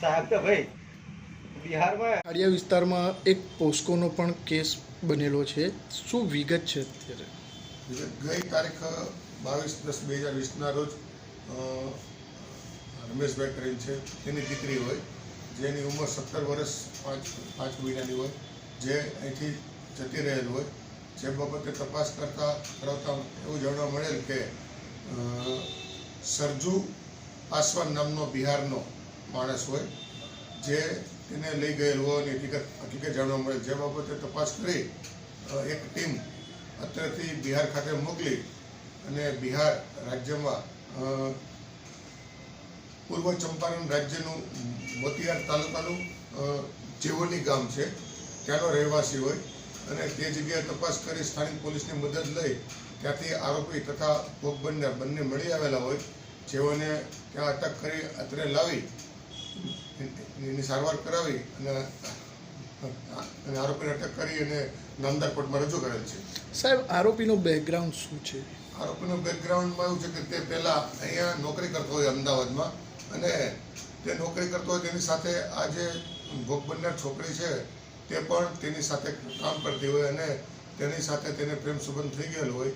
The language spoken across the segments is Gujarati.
સાહેબ તો ભાઈ બિહારમાં આડિયા વિસ્તારમાં એક પોસ્કોનો પણ કેસ બનેલો છે, શું વિગત છે અત્યારે? ગઈ તારીખ 22/10/2020ના રોજ રમેશભાઈ કરીને છે, તેની દીકરી હોય જેની ઉંમર 17 વર્ષ 5 મહિનાની હોય, જે અહીંથી જતી રહેલ હોય, જે બાબતે તપાસ કરાવતા એવું જાણવા મળેલ કે સરજુ પાસવાન નામનો બિહારનો માણસ હોય, જે તેને લઈ ગયેલ હોવાની હકીકત જાણવા મળેલ, જે બાબતે તપાસ કરી એક ટીમ અત્યારથી બિહાર ખાતે મોકલી અને બિહાર રાજ્યમાં પૂર્વ ચંપારણ રાજ્યનું મોતિહાર તાલુકાનું જેવોની ગામ છે, ત્યાંનો રહેવાસી હોય અને તે જગ્યાએ તપાસ કરી સ્થાનિક પોલીસની મદદ લઈ ત્યાંથી આરોપી તથા ભોગ બનનાર બંને મળી આવેલા હોય, જેઓને ત્યાં અટક કરી અત્રે લાવી એની સારવાર કરાવી અને આરોપીને અટક કરી અને નામદાર કોર્ટમાં રજૂ કરેલ છે. સાહેબ, આરોપીનો બેકગ્રાઉન્ડ શું છે? આરોપીનું બેકગ્રાઉન્ડમાં એવું છે કે તે પહેલાં અહીંયા નોકરી કરતો હોય અમદાવાદમાં, અને તે નોકરી કરતો હોય તેની સાથે આ જે ભોગ બનનાર છોકરી છે તે પણ તેની સાથે કામ કરતી હોય અને તેની સાથે તેને પ્રેમ સંબંધ થઈ ગયેલો હોય,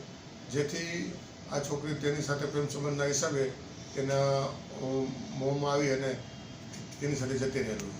જેથી આ છોકરી તેની સાથે પ્રેમ સંબંધના હિસાબે તેના મોંમાં આવી અને તેની સાથે જતી રહેલું.